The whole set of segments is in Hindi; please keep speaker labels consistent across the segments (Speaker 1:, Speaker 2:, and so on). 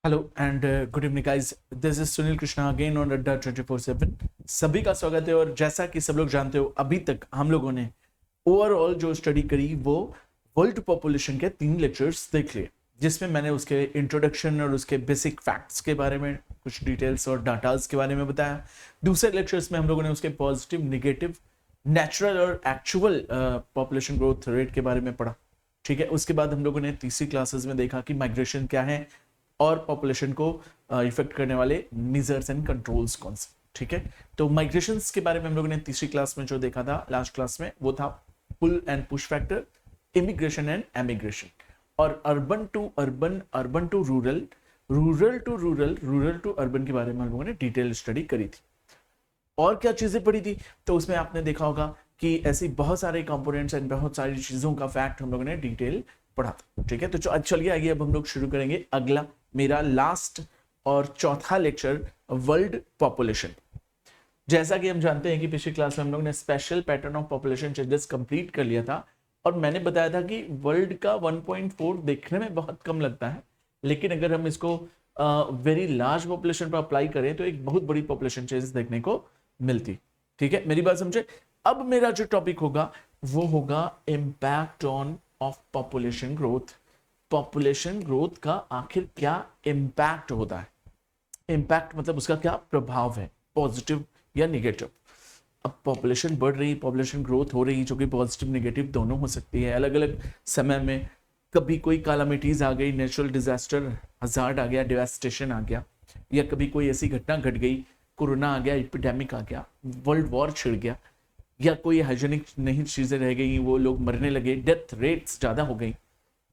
Speaker 1: Hello and good evening guys, this is Sunil Krishna again on अड्डा 24/7। सभी का स्वागत है। और जैसा कि सब लोग जानते हो, अभी तक हम लोगों ने ओवरऑल जो स्टडी करी वो वर्ल्ड पॉपुलेशन के 3 लेक्चर्स देख लिए, जिसमें मैंने उसके इंट्रोडक्शन और उसके बेसिक फैक्ट्स के बारे में कुछ डिटेल्स और डाटाज के बारे में बताया। दूसरे लेक्चर्स में हम लोगों ने उसके पॉजिटिव, निगेटिव, नेचुरल और एक्चुअल पॉपुलेशन ग्रोथ रेट के बारे में पढ़ा। ठीक है, उसके बाद हम लोगों ने तीसरी क्लासेस में देखा कि माइग्रेशन क्या है और पॉपुलेशन को इफेक्ट करने वाले मेजर्स एंड कंट्रोल्स कौन से। ठीक है, तो माइग्रेशंस के बारे में हम लोगों ने तीसरी क्लास में जो देखा था लास्ट क्लास में, वो था pull and push factor, immigration and emigration, और urban to urban, urban to rural, rural to rural, rural to urban के बारे में हम लोगों ने डिटेल स्टडी करी थी। और क्या चीजें पढ़ी थी, तो उसमें आपने देखा होगा कि ऐसी बहुत सारे कंपोनेंट्स एंड बहुत सारी चीजों का फैक्ट हम लोगों ने डिटेल पढ़ा था। ठीक है, तो चलिए आइए अब हम लोग शुरू करेंगे अगला, मेरा लास्ट और चौथा लेक्चर, वर्ल्ड पॉपुलेशन। जैसा कि हम जानते हैं कि पिछली क्लास में हम लोग ने special pattern of population changes complete कर लिया था, और मैंने बताया था कि वर्ल्ड का 1.4 देखने में बहुत कम लगता है, लेकिन अगर हम इसको वेरी लार्ज पॉपुलेशन पर अप्लाई करें तो एक बहुत बड़ी पॉपुलेशन चेंजेस देखने को मिलती। ठीक है, मेरी बात समझे। अब मेरा जो टॉपिक होगा वो होगा impact on off population growth. Population growth का आखिर क्या इम्पैक्ट होता है, इम्पैक्ट मतलब उसका क्या प्रभाव है, पॉजिटिव या निगेटिव। अब पॉपुलेशन बढ़ रही, पॉपुलेशन ग्रोथ हो रही, जो कि पॉजिटिव निगेटिव दोनों हो सकती है अलग अलग समय में। कभी कोई कैलामिटीज आ गई, नेचुरल डिजास्टर, हजार्ड आ गया, डिवास्टेशन आ गया, या कभी कोई ऐसी घटना घट गई, कोरोना आ गया, एपिडेमिक आ गया, वर्ल्ड वॉर छिड़ गया, या कोई हाइजीनिक नहीं चीजें रह गई, वो लोग मरने लगे, डेथ रेट्स ज्यादा हो गई,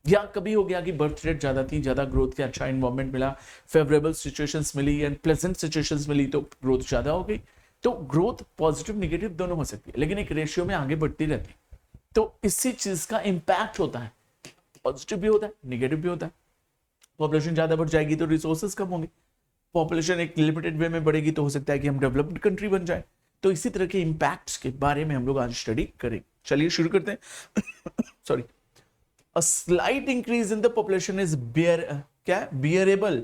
Speaker 1: या कभी हो गया कि बर्थ रेट ज्यादा थी, ज्यादा ग्रोथ के अच्छा इन्वायरमेंट मिला, फेवरेबल सिचुएशंस मिली एंड प्लेजेंट सिचुएशंस मिली, तो ग्रोथ ज्यादा हो गई। तो ग्रोथ पॉजिटिव निगेटिव दोनों हो सकती है, लेकिन एक रेशियो में आगे बढ़ती रहती है। तो इसी चीज का इंपैक्ट होता है, पॉजिटिव भी होता है, निगेटिव भी होता है। पॉपुलेशन ज्यादा बढ़ जाएगी तो रिसोर्सेज कम होंगे, पॉपुलेशन एक लिमिटेड वे में बढ़ेगी तो हो सकता है कि हम डेवलप्ड कंट्री बन जाए। तो इसी तरह के इंपैक्ट्स के बारे में हम लोग आज स्टडी करेंगे। चलिए शुरू करते हैं। Sorry, a slight increase in the population is bearable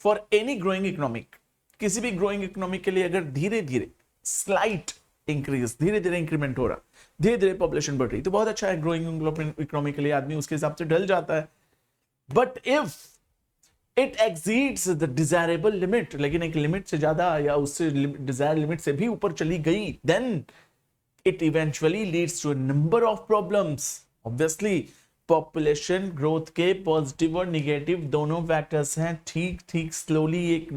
Speaker 1: for any growing economic। किसी भी growing economic के लिए अगर धीरे धीरे slight increase, धीरे धीरे इंक्रीमेंट हो रहा, धीरे धीरे पॉपुलेशन बढ़ रही, तो बहुत अच्छा है। ग्रोइंग इकोनॉमी के लिए आदमी उसके हिसाब से ढल जाता है। But if it exceeds the desirable limit, लेकिन एक लिमिट से ज्यादा या उससे डिजायर लिमिट से भी ऊपर चली गई, then it eventually leads to a number of problems. Obviously population growth के पॉजिटिव और निगेटिव दोनों फैक्टर्स हैं। ठीक ठीक स्लोली, एक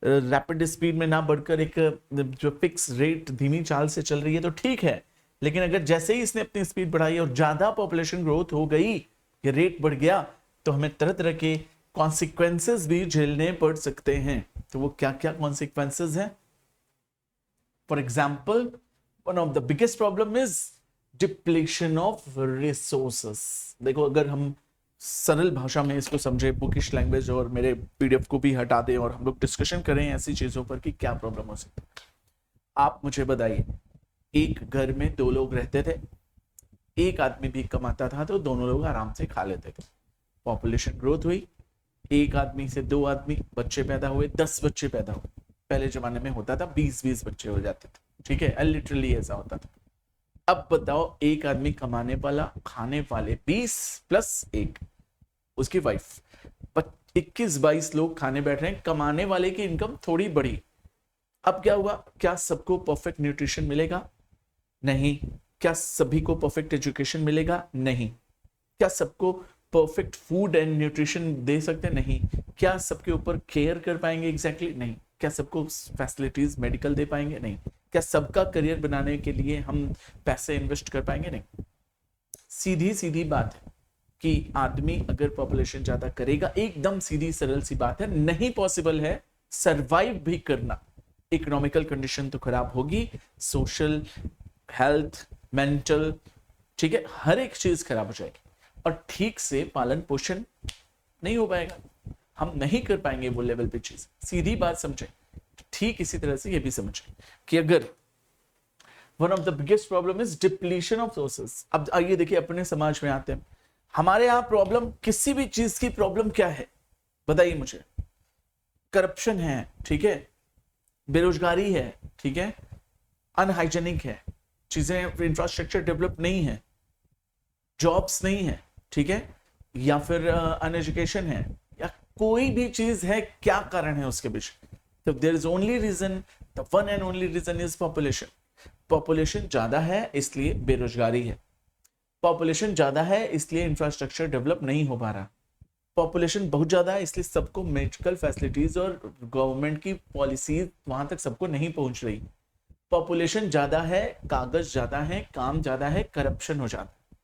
Speaker 1: रैपिड स्पीड में ना बढ़कर एक जो फिक्स रेट धीमी चाल से चल रही है तो ठीक है, लेकिन अगर जैसे ही इसने अपनी स्पीड बढ़ाई और ज्यादा पॉपुलेशन ग्रोथ हो गई, ये रेट बढ़ गया, तो हमें तरह तरह के कॉन्सिक्वेंसेस भी झेलने पड़ सकते हैं। तो वो क्या क्या कॉन्सिक्वेंसेस हैं? For example, one of the biggest problem is depletion of resources. देखो, अगर हम सरल भाषा में इसको समझे, बुकिश लैंग्वेज, और मेरे पीडीएफ को भी हटा दें और हम लोग डिस्कशन करें ऐसी चीजों पर कि क्या प्रॉब्लम हो सकती है। आप मुझे बताइए, एक घर में 2 लोग रहते थे, एक आदमी भी कमाता था तो दोनों लोग आराम से खा लेते थे। पॉपुलेशन ग्रोथ हुई, एक आदमी से 2 आदमी, बच्चे पैदा हुए, 10 बच्चे पैदा हुए। पहले जमाने में होता था 20-20 बच्चे हो जाते थे। ठीक है, लिटरली ऐसा होता था। अब बताओ, एक आदमी कमाने वाला, खाने वाले 20 प्लस 1 उसकी वाइफ, 21-22 लोग खाने बैठ रहे हैं, कमाने वाले की इनकम थोड़ी बढ़ी। अब क्या हुआ? क्या सबको परफेक्ट न्यूट्रिशन मिलेगा? नहीं। क्या सभी को परफेक्ट एजुकेशन मिलेगा? नहीं। क्या सबको परफेक्ट फूड एंड न्यूट्रिशन दे सकते? नहीं। क्या सबके ऊपर केयर कर पाएंगे? एग्जैक्टली नहीं। क्या सबको फैसिलिटीज मेडिकल दे पाएंगे? नहीं। क्या सबका करियर बनाने के लिए हम पैसे इन्वेस्ट कर पाएंगे? नहीं। सीधी सीधी बात है कि आदमी अगर पॉपुलेशन ज्यादा करेगा, एकदम सीधी सरल सी बात है, नहीं पॉसिबल है सरवाइव भी करना। इकोनॉमिकल कंडीशन तो खराब होगी, सोशल, हेल्थ, मेंटल, ठीक है, हर एक चीज खराब हो जाएगी, और ठीक से पालन पोषण नहीं हो पाएगा, हम नहीं कर पाएंगे वो लेवल पे चीज। सीधी बात समझे। ठीक इसी तरह से ये भी समझे कि अगर one of the biggest problem is depletion of sources. अब आइए देखिए, अपने समाज में आते हैं। हमारे यहाँ प्रॉब्लम, किसी भी चीज की प्रॉब्लम क्या है बताइए मुझे। करप्शन है, ठीक है, बेरोजगारी है, ठीक है, अनहाइजेनिक है, चीजें इंफ्रास्ट्रक्चर डेवलप नहीं है, जॉब्स नहीं है, ठीक है, या फिर अनएजुकेशन है, या कोई भी चीज है, क्या कारण है उसके पीछे? तो there is only reason, the one and only reason is population. Population ज्यादा है इसलिए बेरोजगारी है, पॉपुलेशन ज्यादा है इसलिए इंफ्रास्ट्रक्चर डेवलप नहीं हो पा रहा, पॉपुलेशन बहुत ज्यादा है इसलिए सबको मेडिकल फैसिलिटीज और गवर्नमेंट की पॉलिसीज वहां तक सबको नहीं पहुंच रही। पॉपुलेशन ज्यादा है, कागज ज्यादा है, काम ज्यादा है, करप्शन हो जाता है।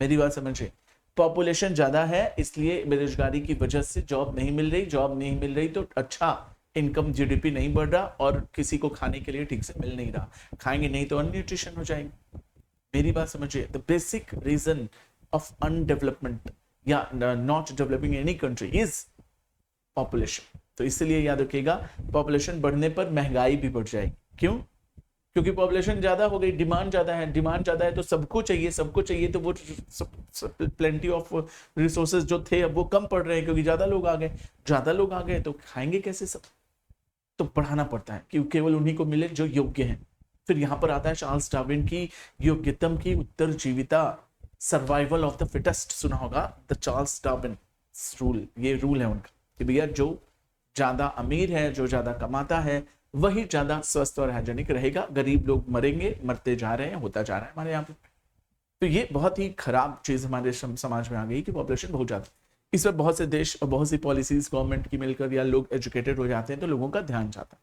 Speaker 1: मेरी बात समझिए, पॉपुलेशन ज्यादा है इसलिए बेरोजगारी की वजह से जॉब नहीं मिल रही, जॉब नहीं मिल रही तो अच्छा इनकम जीडीपी नहीं बढ़ रहा और किसी को खाने के लिए ठीक से मिल नहीं रहा, खाएंगे नहीं तो अनन्यूट्रिशन हो जाएंगे। मेरी बात समझिए, the basic reason of underdevelopment या not developing any country is population. तो इसलिए याद रखिएगा, पॉपुलेशन बढ़ने पर महंगाई भी बढ़ जाएगी। क्यों? क्योंकि पॉपुलेशन ज्यादा हो गई, डिमांड ज्यादा है, डिमांड ज्यादा है तो सबको चाहिए, सबको चाहिए, तो वो प्लेंटी ऑफ रिसोर्सेज जो थे अब वो कम पड़ रहे हैं क्योंकि ज्यादा लोग आ गए, ज्यादा लोग आ गए तो खाएंगे कैसे सब? तो बढ़ाना पड़ता है कि केवल उन्हीं को मिले जो योग्य हैं। फिर यहां पर आता है चार्ल्स डार्विन की योग्यतम की उत्तरजीविता, सर्वाइवल ऑफ द फिटेस्ट, सुना होगा द चार्ल्स डार्विन रूल। ये रूल है उनका कि भैया जो ज्यादा अमीर है, जो ज्यादा कमाता है, वही ज्यादा स्वस्थ और हाइजेनिक रहेगा, गरीब लोग मरेंगे, मरते जा रहे हैं, होता जा रहा है हमारे यहाँ पे। तो ये बहुत ही खराब चीज हमारे समाज में आ गई कि पॉपुलेशन बहुत ज्यादा। इस पर बहुत से देश और बहुत सी पॉलिसीज गवर्नमेंट की मिलकर या लोग एजुकेटेड हो जाते हैं तो लोगों का ध्यान जाता,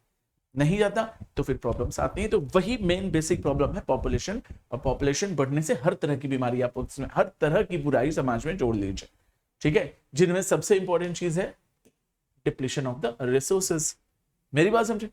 Speaker 1: नहीं जाता तो फिर प्रॉब्लम्स आती हैं। तो वही मेन बेसिक प्रॉब्लम है पॉपुलेशन, और पॉपुलेशन बढ़ने से हर तरह की बीमारी, आप उसमें हर तरह की बुराई समाज में जोड़ लीजिए, ठीक है, जिनमें सबसे इंपॉर्टेंट चीज है डिप्लीशन ऑफ द रिसोर्सेज। मेरी बात समझे,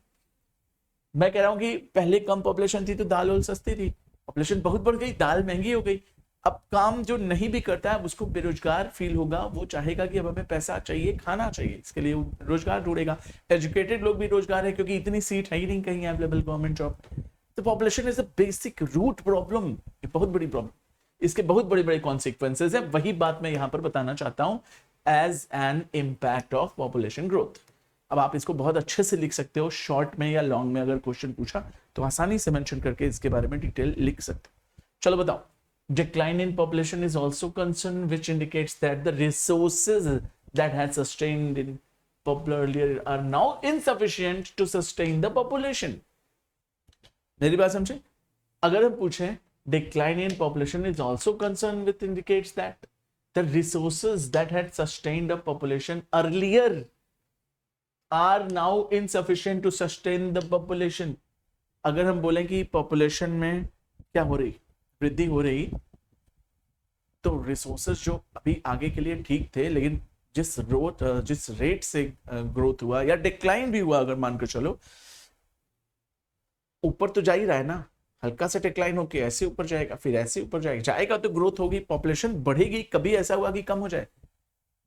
Speaker 1: मैं कह रहा हूं कि पहले कम पॉपुलेशन थी तो दाल और सस्ती थी, पॉपुलेशन बहुत बढ़ गई, दाल महंगी हो गई। अब काम जो नहीं भी करता है उसको बेरोजगार फील होगा, वो चाहेगा कि अब हमें पैसा चाहिए, खाना चाहिए, इसके लिए रोजगार ढूंढेगा। एजुकेटेड लोग भी रोजगार है क्योंकि इतनी सीट है ही नहीं कहीं अवेलेबल गवर्नमेंट जॉब। तो population is a basic root problem, ये बहुत बड़ी प्रॉब्लम, इसके बहुत बड़े बड़े कॉन्सिक्वेंसेज है। वही बात मैं यहां पर बताना चाहता हूं as an impact of population growth. अब आप इसको बहुत अच्छे से लिख सकते हो, शॉर्ट में या लॉन्ग में, अगर क्वेश्चन पूछा तो आसानी से मेंशन करके इसके बारे में डिटेल लिख सकते हो। चलो बताओ, decline in population is also concern which indicates that the resources that had sustained in popular earlier are now insufficient to sustain the population। मेरी बात समझे, अगर हम पूछें decline in population is also concern which indicates that the resources that had sustained a population earlier are now insufficient to sustain the population। अगर हम बोलें कि पॉपुलेशन में क्या हो रही, वृद्धि हो रही, तो रिसोर्सेज जो अभी आगे के लिए ठीक थे लेकिन जिस रेट से ग्रोथ हुआ या डिक्लाइन भी हुआ, अगर मानकर चलो, ऊपर तो जा ही रहा है ना, हल्का सा डिक्लाइन होके ऐसे ऊपर जाएगा, फिर ऐसे ऊपर जाएगा तो ग्रोथ होगी, पॉपुलेशन बढ़ेगी। कभी ऐसा हुआ कि कम हो जाए,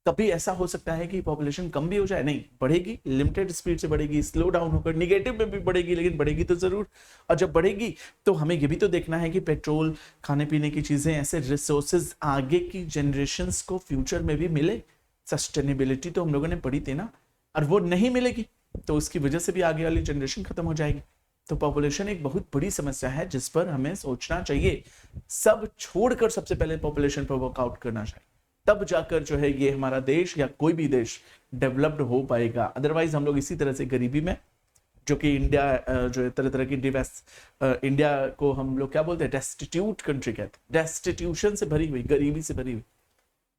Speaker 1: कभी ऐसा हो सकता है कि पॉपुलेशन कम भी हो जाए, नहीं, बढ़ेगी, लिमिटेड स्पीड से बढ़ेगी, स्लो डाउन होकर निगेटिव में भी बढ़ेगी, लेकिन बढ़ेगी तो जरूर। और जब बढ़ेगी तो हमें ये भी तो देखना है कि पेट्रोल, खाने पीने की चीजें, ऐसे रिसोर्सेज आगे की जनरेशंस को फ्यूचर में भी मिले। सस्टेनेबिलिटी तो हम लोगों ने पढ़ी थी ना, और वो नहीं मिलेगी तो उसकी वजह से भी आगे वाली जनरेशन खत्म हो जाएगी। तो पॉपुलेशन एक बहुत बड़ी समस्या है जिस पर हमें सोचना चाहिए, सब छोड़कर सबसे पहले पॉपुलेशन पर वर्कआउट करना चाहिए, तब जाकर जो है ये हमारा देश या कोई भी देश डेवलप्ड हो पाएगा। अदरवाइज हम लोग इसी तरह से गरीबी में, जो कि इंडिया जो है तरह तरह की इंडिया को हम लोग क्या बोलते हैं, डेस्टिट्यूट कंट्री कहते हैं, डेस्टिट्यूशन से भरी हुई, गरीबी से भरी हुई।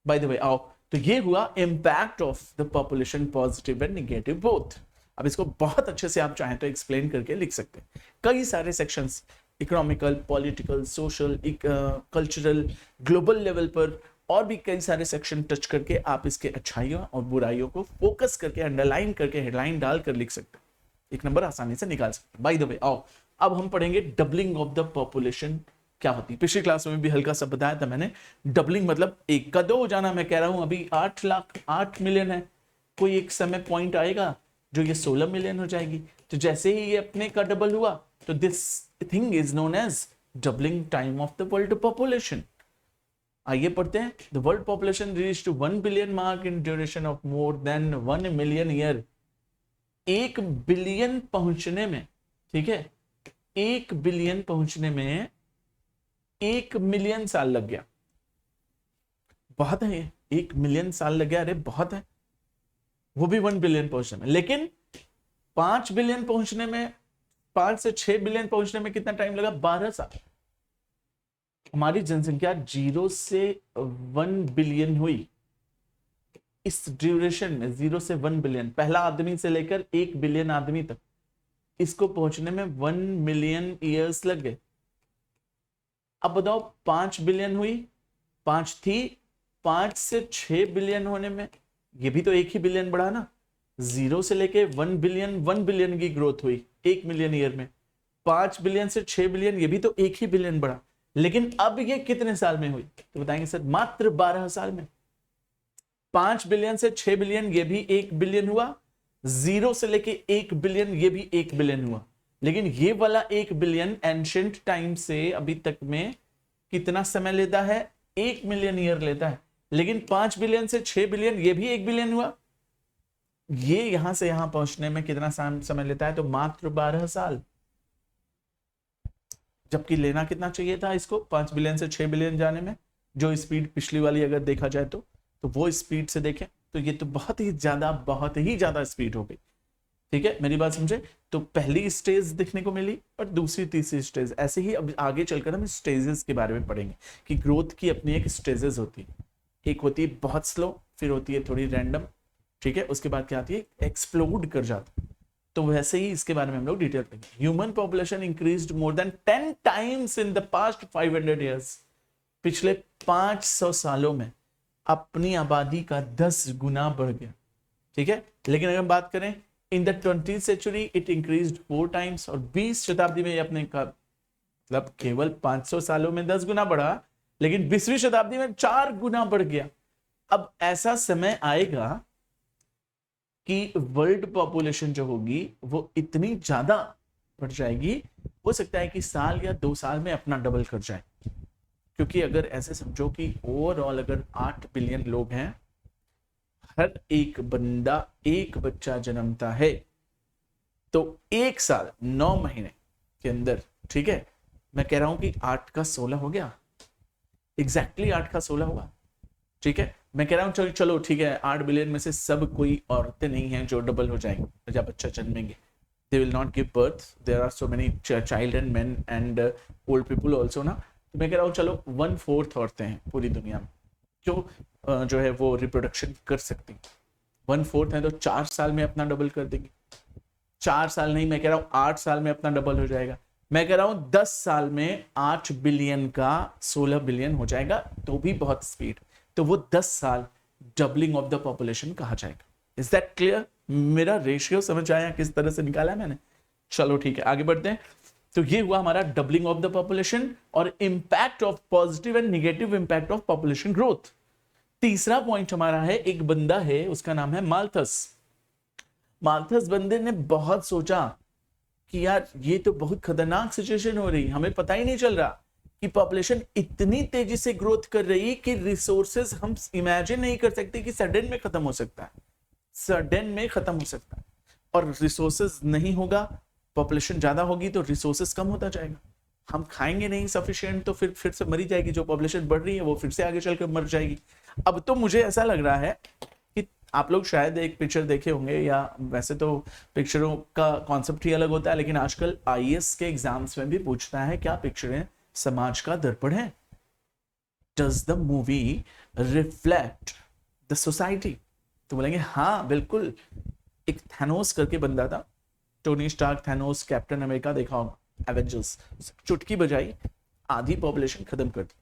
Speaker 1: बाय द वे, आओ, तो ये हुआ impact of the population, positive and negative both. अब इसको बहुत अच्छे से आप चाहें तो एक्सप्लेन करके लिख सकते हैं, कई सारे sections, economical, political, social, cultural, global level पर, और भी कई सारे सेक्शन टच करके आप इसके अच्छाइयों और बुराइयों को फोकस करके, अंडरलाइन करके, हेडलाइन डालकर लिख सकते हैं, एक नंबर आसानी से निकाल सकते हैं। बाय द वे, आओ अब हम पढ़ेंगे डबलिंग ऑफ द पॉपुलेशन क्या होती है। पिछली क्लास में भी हल्का सा बताया था मैंने, डबलिंग मतलब एक का दो हो जाना। मैं कह रहा हूं अभी 8 मिलियन है, कोई एक समय पॉइंट आएगा जो ये 16 मिलियन हो जाएगी। तो जैसे ही ये अपने का डबल हुआ तो this thing is known as doubling time of the world population. आइए पढ़ते हैं। The world population reach to 1 billion mark in duration of more than 1 million year. 1 billion पहुंचने में, ठीक है, 1 बिलियन पहुंचने में 1 मिलियन साल लग गया। बहुत है ये, 1 मिलियन साल लग गया, अरे बहुत है, वो भी 1 बिलियन पहुंचने में। लेकिन 5 बिलियन पहुंचने में, 5 से 6 बिलियन पहुंचने में कितना टाइम लगा? 12 साल। हमारी जनसंख्या 0 से 1 बिलियन हुई, इस ड्यूरेशन में 0 से 1 बिलियन, पहला आदमी से लेकर 1 बिलियन आदमी तक, इसको पहुंचने में 1 मिलियन ईयर्स लग गए। अब बताओ 5 बिलियन हुई, 5 थी, 5 से 6 बिलियन होने में, ये भी तो 1 ही बिलियन बढ़ा ना। 0 से लेके 1 बिलियन, 1 बिलियन की ग्रोथ हुई 1 मिलियन ईयर में। 5 बिलियन से 6 बिलियन, ये भी तो 1 ही बिलियन बढ़ा। लेकिन अब ये कितने साल में हुई? तो बताएंगे सर मात्र 12 साल में। 5 बिलियन से 6 बिलियन, ये भी 1 बिलियन हुआ। 0 से लेके 1 बिलियन, ये भी 1 बिलियन हुआ। लेकिन ये वाला 1 बिलियन एंशिएंट टाइम से अभी तक में कितना समय लेता है? 1 मिलियन ईयर लेता है। लेकिन 5 बिलियन से 6 बिलियन, ये भी 1 बिलियन हुआ। ये यहां से यहां पहुंचने में कितना समय लेता है? तो मात्र 12 साल। जबकि लेना कितना चाहिए था इसको? 5 बिलियन से 6 बिलियन जाने में जो स्पीड पिछली वाली अगर देखा जाए तो वो स्पीड से देखें तो ये तो बहुत ही ज्यादा स्पीड हो गई। ठीक है, मेरी बात समझे? तो पहली स्टेज देखने को मिली और दूसरी तीसरी स्टेज। ऐसे ही अब आगे चलकर हम स्टेजेस के बारे में पढ़ेंगे कि ग्रोथ की अपनी एक स्टेजेस होती है। एक होती है बहुत स्लो, फिर होती है थोड़ी रैंडम, ठीक है, उसके बाद क्या आती है? एक्सप्लोड कर जाता है। तो वैसे ही इसके बारे में हम लोग डिटेल पढ़ेंगे। Human population increased more than 10 times in the past 500 years. पिछले 500 सालों में अपनी आबादी का 10 गुना बढ़ गया। ठीक है, लेकिन अगर हम बात करें in the 20th century it increased 4 times, और 20 शताब्दी में अपने का मतलब केवल 500 सालों में 10 गुना बढ़ा, लेकिन 20वीं शताब्दी में 4 गुना बढ़ गया। अब ऐसा समय आएगा कि वर्ल्ड पॉपुलेशन जो होगी वो इतनी ज्यादा बढ़ जाएगी, हो सकता है कि साल या 2 साल में अपना डबल कर जाए। क्योंकि अगर ऐसे समझो कि ओवरऑल अगर 8 बिलियन लोग हैं, हर एक बंदा एक बच्चा जन्मता है, तो 1 साल 9 महीने के अंदर, ठीक है, मैं कह रहा हूं कि 8 का 16 हो गया, एग्जैक्टली 8 का 16 हुआ। ठीक है, मैं कह रहा हूं चलो ठीक है, 8 बिलियन में से सब कोई औरतें नहीं हैं जो डबल हो जाएंगे जब बच्चा जन्मेंगे। They will not give birth, there are so many child and men and old people also ना। तो मैं कह रहा हूँ चलो 1/4 औरतें हैं पूरी दुनिया में जो है वो रिप्रोडक्शन कर सकती हैं। 1/4 है तो 4 साल में अपना डबल कर देंगे। 4 साल नहीं, मैं कह रहा हूँ 8 साल में अपना डबल हो जाएगा। मैं कह रहा हूँ 10 साल में 8 बिलियन का 16 बिलियन हो जाएगा, तो भी बहुत स्पीड। तो वो 10 साल डबलिंग ऑफ द पॉपुलेशन कहा जाएगा। Is that clear? मेरा रेशियो समझ आया किस तरह से निकाला है मैंने? चलो ठीक है, आगे बढ़ते हैं। तो ये हुआ हमारा डबलिंग ऑफ द पॉपुलेशन और impact of positive and negative impact of population growth. तीसरा पॉइंट हमारा है, एक बंदा है उसका नाम है माल्थस। माल्थस बंदे ने बहुत सोचा कि यार ये तो बहुत खतरनाक सिचुएशन हो रही, हमें पता ही नहीं चल रहा कि पॉपुलेशन इतनी तेजी से ग्रोथ कर रही है कि रिसोर्सेज हम इमेजिन नहीं कर सकते कि सडन में खत्म हो सकता है, सडन में खत्म हो सकता है। और रिसोर्सेज नहीं होगा, पॉपुलेशन ज्यादा होगी तो रिसोर्सेज कम होता जाएगा, हम खाएंगे नहीं सफिशिएंट, तो फिर से मरी जाएगी। जो पॉपुलेशन बढ़ रही है वो फिर से आगे चलकर मर जाएगी। अब तो मुझे ऐसा लग रहा है कि आप लोग शायद एक पिक्चर देखे होंगे, या वैसे तो पिक्चरों का कॉन्सेप्ट ही अलग होता है, लेकिन आजकल आईएएस के एग्जाम्स में भी पूछता है क्या पिक्चरें समाज का दर्पण है? Does the movie reflect the society? तो बोलेंगे हाँ बिल्कुल। एक थैनोस करके बंदा था, Tony Stark, Thanos, Captain America, देखा होगा एवेंजर्स, चुटकी बजाई आधी पॉपुलेशन खत्म कर दी।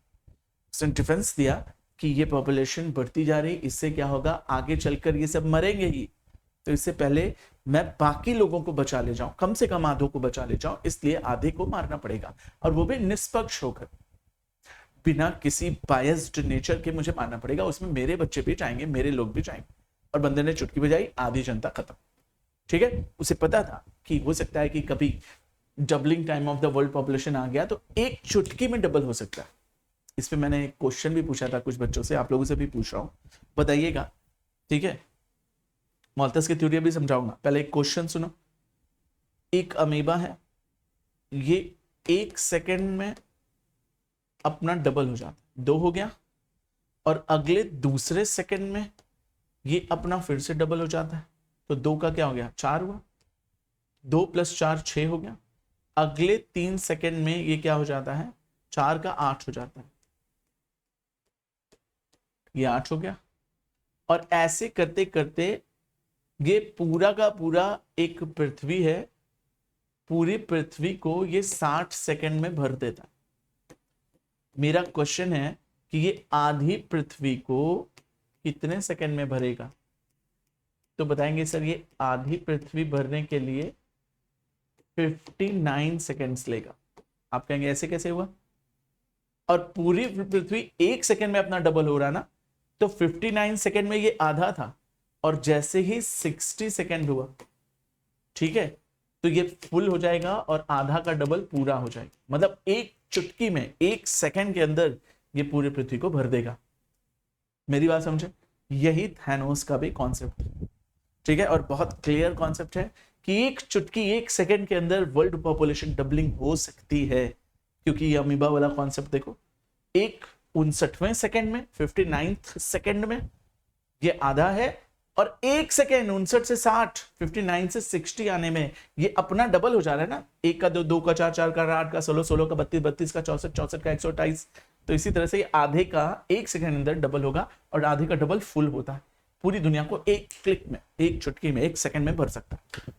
Speaker 1: उसने डिफेंस दिया कि ये पॉपुलेशन बढ़ती जा रही, इससे क्या होगा, आगे चलकर ये सब मरेंगे ही, तो इससे पहले मैं बाकी लोगों को बचा ले जाऊं, कम से कम आधों को बचा ले जाऊं, इसलिए आधे को मारना पड़ेगा, और वो भी निष्पक्ष होकर, बिना किसी बायस्ड नेचर के मुझे मारना पड़ेगा। उसमें मेरे बच्चे भी जाएंगे, मेरे लोग भी जाएंगे। और बंदे ने चुटकी बजाई, आधी जनता खत्म। ठीक है, उसे पता था कि हो सकता है कि कभी doubling time of the world population आ गया तो एक चुटकी में डबल हो सकता है। इस पे मैंने एक क्वेश्चन भी पूछा था कुछ बच्चों से, आप लोगों से भी पूछ रहा हूं, बताइएगा। ठीक है, माल्थस की थ्योरी अभी समझाऊंगा, पहले एक क्वेश्चन सुनो। एक अमीबा है, ये 1 सेकेंड में अपना डबल हो जाता है, 2 हो गया, और अगले दूसरे सेकेंड में ये अपना फिर से डबल हो जाता है, तो 2 का क्या हो गया, 4 हुआ, 2 + 4 6 हो गया। अगले 3 सेकेंड में ये क्या हो जाता है, 4 का 8 हो जाता है, ये 8 हो गया। और ऐसे करते करते ये पूरा का पूरा एक पृथ्वी है, पूरी पृथ्वी को ये 60 सेकेंड में भर देता है। मेरा क्वेश्चन है कि ये आधी पृथ्वी को कितने सेकेंड में भरेगा? तो बताएंगे सर ये आधी पृथ्वी भरने के लिए 59 सेकेंड्स लेगा। आप कहेंगे ऐसे कैसे हुआ? और पूरी पृथ्वी 1 सेकेंड में अपना डबल हो रहा ना, तो 59 सेकेंड में ये आधा था, और जैसे ही 60 सेकेंड हुआ, ठीक है, तो ये फुल हो जाएगा और आधा का डबल पूरा हो जाएगा। मतलब एक चुटकी में 1 सेकेंड के अंदर ये पूरी पृथ्वी को भर देगा। मेरी बात समझे? यही थैनोस का भी कॉन्सेप्ट है, ठीक है, और बहुत क्लियर कॉन्सेप्ट है कि एक चुटकी 1 सेकेंड के अंदर वर्ल्ड पॉपुलेशन डबलिंग हो सकती है, क्योंकि ये अमीबा वाला कॉन्सेप्ट देखो, एक 59वें सेकेंड में, 59th सेकेंड में ये आधा है, और 1 सेकेंड 59 से 60, 59 से 60 आने में ये अपना डबल हो जा रहा है ना, 1 का 2, 2 का 4, 4 का 8 का 16, 16 का 32, 32 का 64, 64 का 128। तो इसी तरह से ये आधे का 1 सेकेंड अंदर डबल होगा, और आधे का डबल फुल होता है। पूरी दुनिया को एक क्लिक में, एक चुटकी में, 1 सेकेंड में भर सकता है।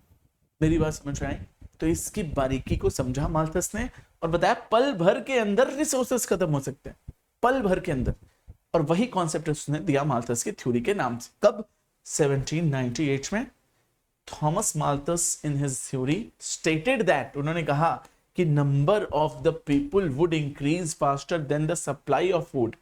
Speaker 1: मेरी बात समझ में आई? तो इसकी बारीकी को समझा माल्थस ने, और बताया पल भर के अंदर रिसोर्सेस खत्म हो सकते हैं, पल भर के अंदर। और वही कॉन्सेप्ट उसने दिया माल्थस की थ्योरी के नाम से। कब? 1798 में। Thomas Malthus in his theory stated that, उन्होंने कहा कि number of the people would increase faster than the supply of food.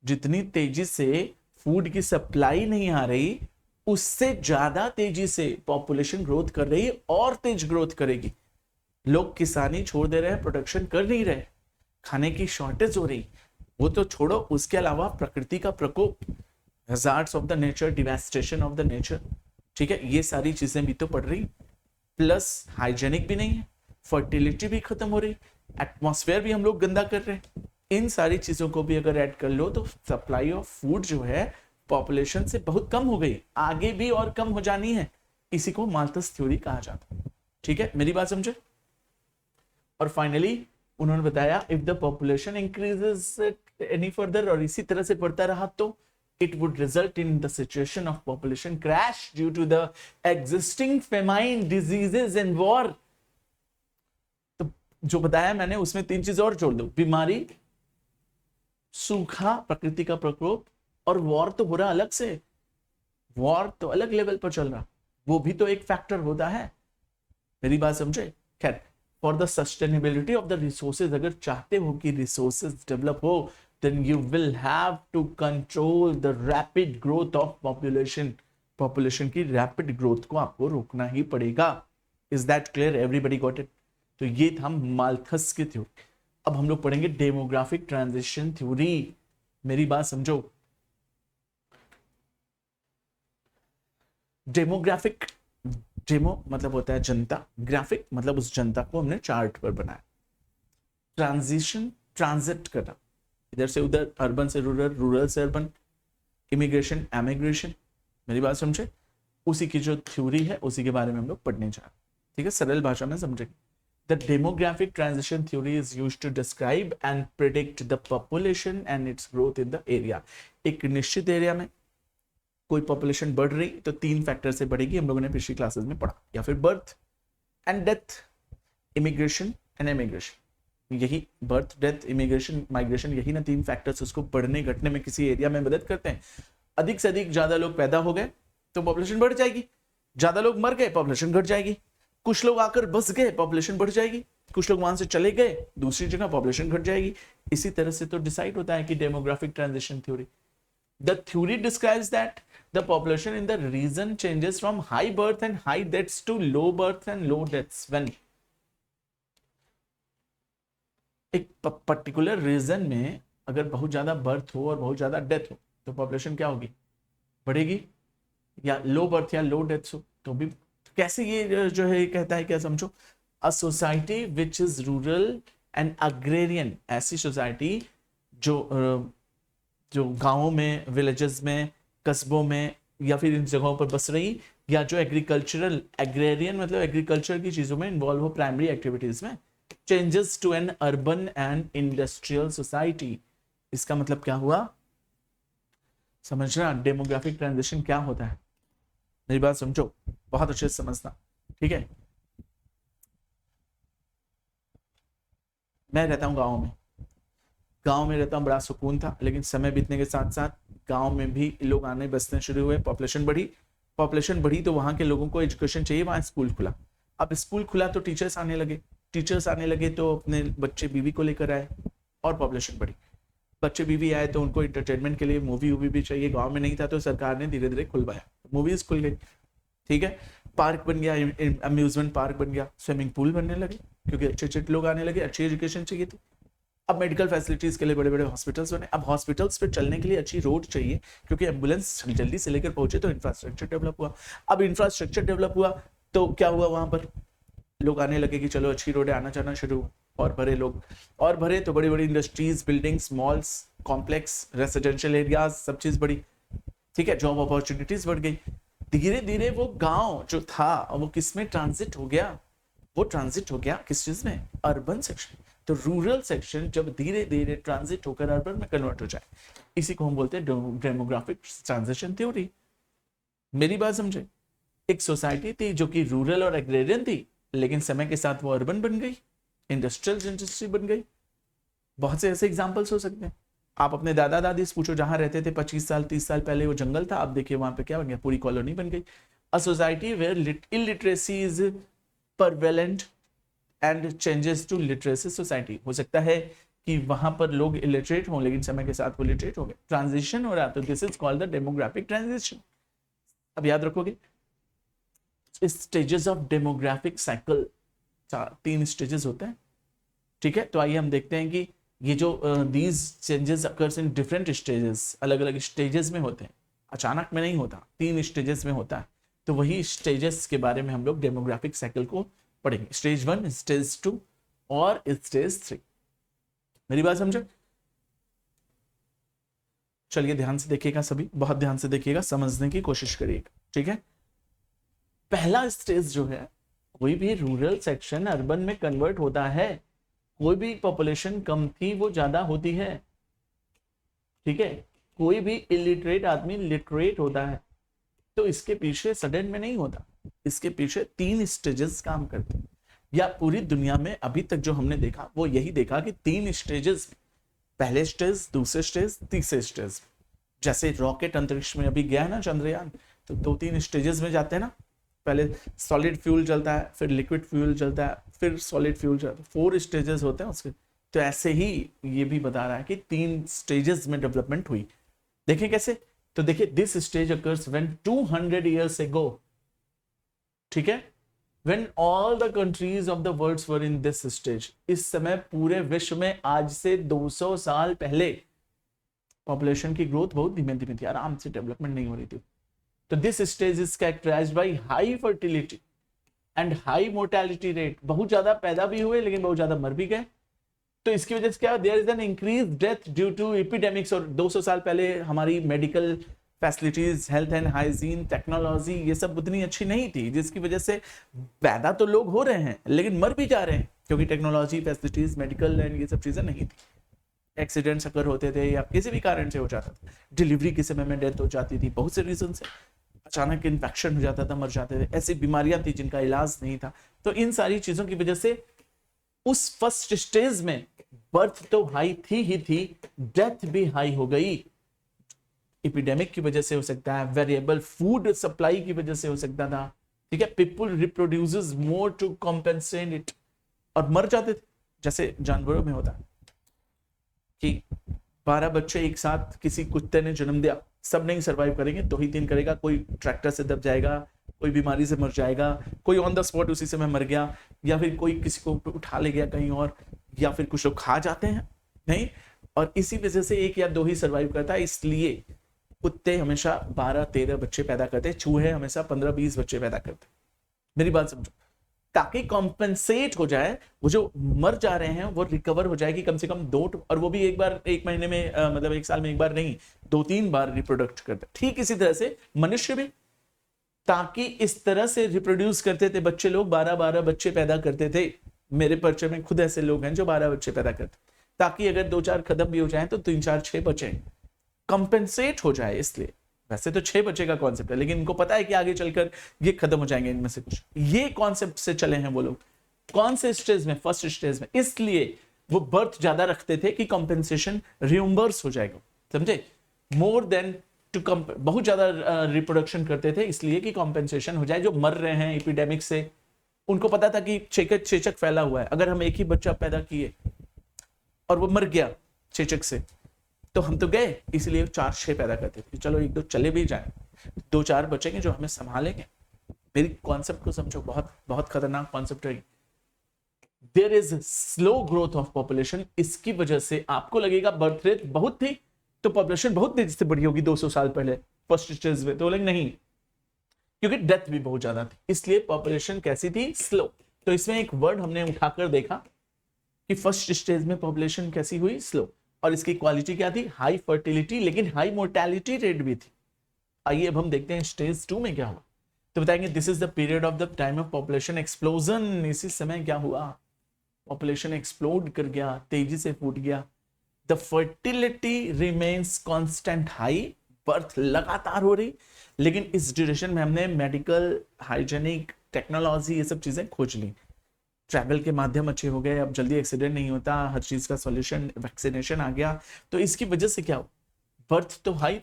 Speaker 1: जितनी तेजी से फूड की सप्लाई नहीं आ रही, उससे ज्यादा तेजी से पॉपुलेशन ग्रोथ कर रही है, और तेज ग्रोथ करेगी। लोग किसानी छोड़ दे रहे हैं, प्रोडक्शन कर नहीं रहे, खाने की शॉर्टेज हो रही, वो तो छोड़ो, उसके अलावा प्रकृति का प्रकोप, hazards of the nature, devastation of the nature, ठीक है, ये सारी चीजें भी तो पड़ रही, प्लस हाइजेनिक भी नहीं है, फर्टिलिटी भी खत्म हो रही, एटमॉस्फेयर भी हम लोग गंदा कर रहे हैं। इन सारी चीजों को भी अगर ऐड कर लो तो सप्लाई ऑफ फूड जो है पॉपुलेशन से बहुत कम हो गई, आगे भी और कम हो जानी है। इसी को माल्थस थ्योरी कहा जाता है, ठीक है, मेरी बात समझे? और फाइनली उन्होंने बताया if the population increases any further, और इसी तरह से बढ़ता रहा, तो it would result in the situation of population crash due to the existing famine, diseases and war। तो जो बताया मैंने उसमें 3 चीज और जोड़ दो, बीमारी, सूखा, प्रकृति का प्रकोप, और वॉर तो हो रहा अलग से, वॉर तो अलग लेवल पर चल रहा, वो भी तो एक फैक्टर होता है। मेरी बात समझे? खैर, for the sustainability of the resources, अगर चाहते हो कि रिसोर्सेज डेवलप हो, then you will have to control the rapid growth of population। population की rapid growth को आपको रोकना ही पड़ेगा। Is that clear? Everybody got it? तो ये था माल्थस की थ्योरी। अब हम लोग पढ़ेंगे डेमोग्राफिक ट्रांजिशन थ्योरी। मेरी बात समझो, डेमोग्राफिक, डेमो मतलब होता है जनता, ग्राफिक मतलब उस जनता को हमने चार्ट पर बनाया, ट्रांजिशन ट्रांजिट करना, इधर से उधर, अर्बन से रूरल, रूरल से अर्बन, इमिग्रेशन एमिग्रेशन। मेरी बात समझे? उसी की जो थ्योरी है उसी के बारे में हम लोग पढ़ने जा रहे हैं, ठीक है, सरल भाषा में समझेंगे। The demographic transition theory is used to describe and predict the population and its growth in the area. एक निश्चित एरिया में कोई पॉपुलेशन बढ़ रही तो 3 फैक्टर से बढ़ेगी, हम लोगों ने पिछली क्लासेस में पढ़ा, या फिर birth and death, immigration and emigration. यही बर्थ, डेथ, इमिग्रेशन, माइग्रेशन, यही ना 3 फैक्टर्स उसको बढ़ने घटने में किसी एरिया में मदद करते हैं। अधिक से अधिक ज्यादा लोग पैदा हो गए तो पॉपुलेशन बढ़ जाएगी, ज्यादा लोग मर गए पॉपुलेशन घट जाएगी, कुछ लोग आकर बस गए पॉपुलेशन बढ़ जाएगी, कुछ लोग वहां से चले गए दूसरी जगह पॉपुलेशन घट जाएगी। इसी तरह से तो डिसाइड होता है कि demographic transition theory. The theory describes that the population in the region changes from high birth and high deaths to low birth and low deaths when एक पर्टिकुलर रीजन में अगर बहुत ज्यादा बर्थ हो और बहुत ज्यादा डेथ हो तो पॉपुलेशन क्या होगी? बढ़ेगी या लो बर्थ या लो डेथ हो तो भी कैसे ये जो है कहता है, क्या समझो, a society which is rural and agrarian, ऐसी सोसाइटी जो गांवों में, विलेजेस में, कस्बों में या फिर इन जगहों पर बस रही, या जो एग्रीकल्चरल, एग्रेरियन मतलब एग्रीकल्चर की चीजों में इन्वॉल्व हो, प्राइमरी एक्टिविटीज में, changes to an urban and industrial society. इसका मतलब क्या हुआ, समझना डेमोग्राफिक ट्रांजिशन क्या होता है, मेरी बात समझो, बहुत अच्छे से समझना, ठीक है। मैं रहता हूँ गांव में रहता हूँ, बड़ा सुकून था, लेकिन समय बीतने के साथ साथ गांव में भी लोग आने बसने शुरू हुए, पॉपुलेशन बढ़ी तो वहां के लोगों को एजुकेशन चाहिए, वहां स्कूल खुला। अब स्कूल खुला तो टीचर्स आने लगे तो अपने बच्चे बीवी को लेकर आए और पॉपुलेशन बढ़ी। बच्चे बीवी आए तो उनको इंटरटेनमेंट के लिए मूवी भी चाहिए, गांव में नहीं था तो सरकार ने धीरे धीरे खुलवाया, मूवीज खुल गई, ठीक है। पार्क बन गया, अम्यूजमेंट पार्क बन गया, स्विमिंग पूल बनने लगे क्योंकि अच्छे लोग आने लगे, अच्छी एजुकेशन चाहिए थी। अब मेडिकल फैसिलिटीज के लिए बड़े बड़े हॉस्पिटल्स बने। अब हॉस्पिटल्स पे चलने के लिए अच्छी रोड चाहिए क्योंकि एम्बुलेंस जल्दी से लेकर पहुंचे, तो इंफ्रास्ट्रक्चर डेवलप हुआ। अब इंफ्रास्ट्रक्चर डेवलप हुआ तो क्या हुआ, वहां पर लोग आने लगे कि चलो अच्छी रोड है, आना जाना शुरू, और भरे लोग, और भरे तो बड़ी बड़ी industries, buildings, malls, complex, residential areas, सब चीज बढ़ी, ठीक है। जॉब अपॉर्चुनिटीज बढ़ गई। धीरे धीरे वो गांव जो था वो किस में ट्रांजिट हो गया, वो ट्रांजिट हो गया किस चीज में, अर्बन सेक्शन। तो रूरल सेक्शन जब धीरे धीरे ट्रांजिट होकर अर्बन में कन्वर्ट हो जाए, इसी को हम बोलते हैं डेमोग्राफिक ट्रांजिशन थ्योरी। मेरी बात समझे, एक सोसाइटी थी जो कि रूरल और एग्रेरियन थी, लेकिन समय के साथ वो अर्बन बन गई, इंडस्ट्रियल इंडस्ट्री बन गई। बहुत से ऐसे एग्जाम्पल्स हो सकते हैं। आप अपने दादा दादी से पूछो, जहां रहते थे 25 साल 30 साल पहले वो जंगल था, आप देखिए वहां पे क्या बन गया, पूरी कॉलोनी बन गई। A society where illiteracy is prevalent and changes to literacy society. हो सकता है कि वहां पर लोग इलिटरेट हों, लेकिन समय के साथ वो लिटरेट हो गए, ट्रांजिशन हो रहा, तो this is called the demographic transition. अब याद रखोगे stages of demographic cycle, 3 stages होते हैं, ठीक है। तो आइए हम देखते हैं कि ये जो these changes occurs in different stages, अलग अलग स्टेजेस में होते हैं, अचानक में नहीं होता, 3 स्टेजेस में होता है। तो वही स्टेजेस के बारे में हम लोग डेमोग्राफिक साइकिल को पढ़ेंगे, स्टेज 1, स्टेज 2 और स्टेज 3। मेरी बात समझे, चलिए ध्यान से देखिएगा, सभी बहुत ध्यान से देखिएगा, समझने की कोशिश करिएगा, ठीक है। पहला स्टेज जो है, कोई भी रूरल सेक्शन अर्बन में कन्वर्ट होता है, कोई भी पॉपुलेशन कम थी वो ज्यादा होती है, ठीक है। कोई भी इलिटरेट आदमी लिटरेट होता है, तो इसके पीछे सडन में नहीं होता, इसके पीछे 3 स्टेजेस काम करते हैं। या पूरी दुनिया में अभी तक जो हमने देखा वो यही देखा कि 3 स्टेजेस, पहले स्टेज, दूसरे स्टेज, तीसरे स्टेज। जैसे रॉकेट अंतरिक्ष में अभी गया है ना चंद्रयान, तो 2-3 स्टेजेस में जाते हैं ना, पहले सॉलिड फ्यूल चलता है, फिर लिक्विड फ्यूल चलता है, फिर सॉलिड फ्यूल चलता है, 4 स्टेजेस होते हैं उसके। तो ऐसे ही ये भी बता रहा है कि 3 स्टेजेस में डेवलपमेंट हुई। देखें कैसे, तो देखिए this stage occurs when 200 years ago, ठीक है, when all the countries of the world were in this stage। इस समय पूरे विश्व में आज से 200 साल पहले पॉपुलेशन की ग्रोथ बहुत धीमे धीमे थी, आराम से, डेवलपमेंट नहीं हो रही थी। तो this stage is characterised by high fertility and high mortality rate. बहुत ज्यादा पैदा भी हुए लेकिन बहुत ज्यादा मर भी गए। तो इसकी वजह से क्या, there is an increase death due to epidemics. और 200 साल पहले हमारी medical facilities, health and hygiene, technology, ये सब उतनी अच्छी नहीं थी, जिसकी वजह से पैदा तो लोग हो रहे हैं लेकिन मर भी जा रहे हैं, क्योंकि टेक्नोलॉजी, फैसिलिटीज, मेडिकल एंड ये सब चीजें नहीं थी। एक्सीडेंट्स अगर होते थे या किसी भी कारण से हो जाता था, डिलीवरी के समय में डेथ हो जाती थी, बहुत से रीजन से, अचानक इन्फेक्शन हो जाता था, मर जाते थे, ऐसी बीमारियां थी जिनका इलाज नहीं था। तो इन सारी चीजों की वजह से उस फर्स्ट स्टेज में बर्थ तो हाई थी ही थी, डेथ भी हाई हो गई। एपिडेमिक की वजह से हो सकता है, वेरिएबल फूड सप्लाई की वजह से हो सकता था, ठीक है। People reproduces more to compensate it, और मर जाते थे। जैसे जानवरों में होता है कि 12 बच्चे एक साथ किसी कुत्ते ने जन्म दिया, सब नहीं सर्वाइव करेंगे, 2 ही 3 करेगा, कोई ट्रैक्टर से दब जाएगा, कोई बीमारी से मर जाएगा, कोई ऑन द स्पॉट उसी समय मर गया, या फिर कोई किसी को उठा ले गया कहीं और, या फिर कुछ लोग खा जाते हैं, नहीं। और इसी वजह से 1 या 2 ही सर्वाइव करता है। इसलिए कुत्ते हमेशा 12-13 बच्चे पैदा करते, चूहे हमेशा 15-20 बच्चे पैदा करते। मेरी बात समझो, ताकि कॉम्पेंसेट हो जाए, वो जो मर जा रहे हैं वो रिकवर हो जाए कि कम से कम 2, और वो भी एक बार, एक महीने में मतलब एक साल में एक बार नहीं, 2-3 बार रिप्रोडक्ट करते। ठीक इसी तरह से मनुष्य भी, ताकि इस तरह से रिप्रोड्यूस करते थे बच्चे लोग, 12-12 बच्चे पैदा करते थे। मेरे परिचय में खुद ऐसे लोग हैं जो 12 बच्चे पैदा करते, ताकि अगर 2-4 खत्म भी हो जाए तो 3-4-6 बचे, कंपेंसेट हो जाए। इसलिए वैसे तो 6 बच्चे का कॉन्सेप्ट है, लेकिन इनको पता है कि आगे चलकर ये खत्म हो जाएंगे इनमें से कुछ। ये कॉन्सेप्ट से चले हैं वो लोग। कौन से स्टेज में? फर्स्ट स्टेज में। इसलिए वो बर्थ ज्यादा रखते थे कि कंपेंसेशन रियम्बर्स हो जाएगा, समझे? मोर देन टू बहुत ज्यादा रिप्रोडक्शन करते थे इसलिए कि कंपेंसेशन हो जाए। जो मर रहे हैं एपिडेमिक से, उनको पता था कि चेचक फैला हुआ है। अगर हम एक ही बच्चा पैदा किए और वो मर गया चेचक से, तो हम तो गए, इसलिए 4-6 पैदा करते थे। चलो 1-2 चले भी जाए, 2-4 बचेंगे जो हमें संभालेंगे। मेरी कॉन्सेप्ट को समझो, बहुत बहुत खतरनाक कॉन्सेप्ट है। There is slow growth of population. इसकी वजह से आपको लगेगा बर्थ रेट बहुत थी तो पॉपुलेशन बहुत तेजी से बढ़ी होगी 200 साल पहले फर्स्ट स्टेज में, तो लेकिन नहीं, क्योंकि डेथ भी बहुत ज्यादा थी, इसलिए पॉपुलेशन कैसी थी? स्लो। तो इसमें एक वर्ड हमने उठाकर देखा कि फर्स्ट स्टेज में पॉपुलेशन कैसी हुई? स्लो। और इसकी क्वालिटी क्या थी? हाई फर्टिलिटी, लेकिन हाई मोर्टेलिटी रेट भी थी। आइए अब हम देखते हैं स्टेज 2 में क्या हुआ। तो बताएंगे this is the period of the time of population explosion. इसी समय क्या हुआ? पॉपुलेशन एक्सप्लोड कर गया, तेजी से फूट गया। The fertility remains constant high, birth लगातार हो रही, लेकिन इस ड्यूरेशन में हमने मेडिकल, हाइजेनिक, टेक्नोलॉजी, ये सब चीजें खोज ली। ट्रैवल के माध्यम अच्छे हो गए, अब जल्दी एक्सीडेंट नहीं होता, हर चीज का सॉल्यूशन, वैक्सीनेशन आ गया। तो इसकी वजह से क्या हो? बर्थ तो हाई,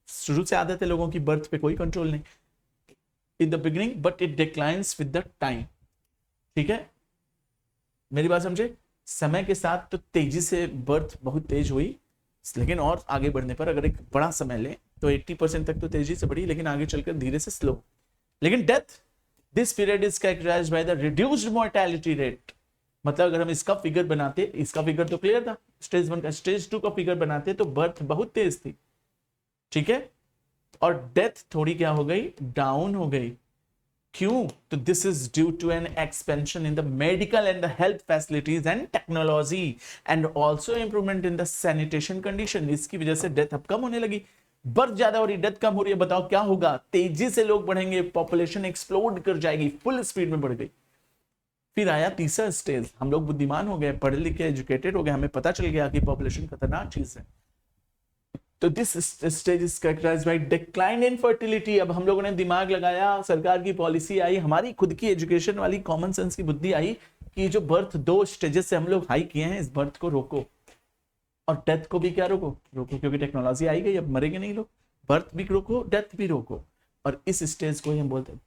Speaker 1: शुरू से आदत है लोगों की, बर्थ पे कोई कंट्रोल नहीं in the beginning, but it declines with the time. ठीक है, मेरी बात समझे? समय के साथ तो तेजी से बर्थ बहुत तेज हुई, लेकिन और आगे बढ़ने पर अगर एक बड़ा समय ले तो 80% तक तो तेजी से बढ़ी, लेकिन आगे चलकर धीरे से स्लो। लेकिन death, this period is characterised by the reduced mortality rate. मतलब अगर हम इसका फिगर बनाते, इसका फिगर तो क्लियर था स्टेज 1 का, स्टेज 2 का फिगर बनाते तो बर्थ बहुत तेज थी, ठीक है, और डेथ थोड़ी क्या हो गई? डाउन हो गई। क्यों? तो this is due to an expansion in the medical and the health facilities and technology and also improvement in the sanitation condition. इसकी वजह से डेथ अब कम होने लगी। बर्थ ज्यादा हो रही, डेथ कम हो रही है, बताओ क्या होगा? तेजी से लोग बढ़ेंगे, पॉपुलेशन एक्सप्लोड कर जाएगी, फुल स्पीड में बढ़ गई। फिर आया तीसरा स्टेज, हम लोग बुद्धिमान हो गए, पढ़े लिखे, एजुकेटेड हो गए, हमें पता चल गया कि पॉपुलेशन खतरनाक चीज है। तो this stage is characterised by decline in fertility. अब हम लोगों ने दिमाग लगाया, सरकार की पॉलिसी आई, हमारी खुद की एजुकेशन वाली कॉमन सेंस की बुद्धि आई कि जो बर्थ 2 स्टेजेस से हम लोग हाई किए हैं, इस बर्थ को रोको और डेथ को भी क्या रोको? क्योंकि टेक्नोलॉजी आई गई, अब मरेंगे नहीं लोग, बर्थ भी रोको, डेथ भी रोको। और इस स्टेज को हम बोलते हैं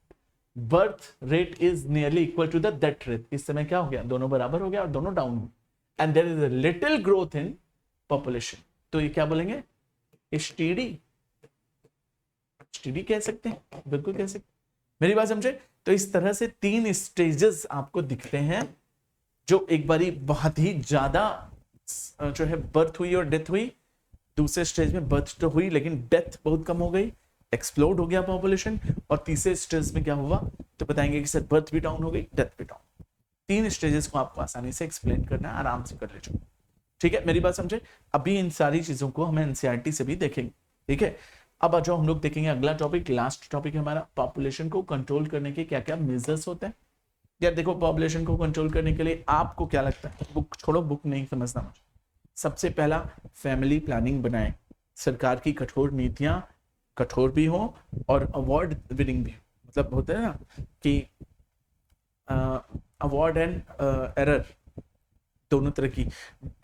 Speaker 1: birth rate is nearly equal to the death rate. इस समय क्या हो गया? दोनों बराबर हो गया और दोनों डाउन हो, and there is a little growth in population. तो ये क्या बोलेंगे? एसटीडी कह सकते हैं, बिल्कुल कह सकते हैं। मेरी बात समझे? तो इस तरह से 3 स्टेजेस आपको दिखते हैं, जो एक बारी बहुत ही ज्यादा जो है बर्थ हुई और डेथ हुई। दूसरे स्टेज में बर्थ तो हुई लेकिन डेथ बहुत कम हो गई, एक्सप्लोड हो गया पॉपुलेशन। और तीसरे स्टेज में क्या हुआ? तो बताएंगे कि सर बर्थ भी डाउन हो गई, डेथ भी डाउन। 3 स्टेजेस को आपको आसानी से एक्सप्लेन करना है, आराम से कर लीजिए, ठीक है, मेरी बात समझे? अभी इन सारी चीजों को हमें एनसीईआरटी से भी देखेंगे, ठीक है। अब जो हम लोग देखेंगे अगला टॉपिक, लास्ट टॉपिक है हमारा, पॉपुलेशन को कंट्रोल करने के क्या क्या मेजर्स होते हैं। यार देखो, पॉपुलेशन को कंट्रोल करने के लिए आपको क्या लगता है? बुक छोड़ो, बुक नहीं समझना मुझे। सबसे पहला, फैमिली प्लानिंग बनाएं। सरकार की कठोर नीतियां कठोर भी हो और अवार्ड विनिंग भी, मतलब होता है ना कि अवार्ड एंड एरर दोनों तरह की,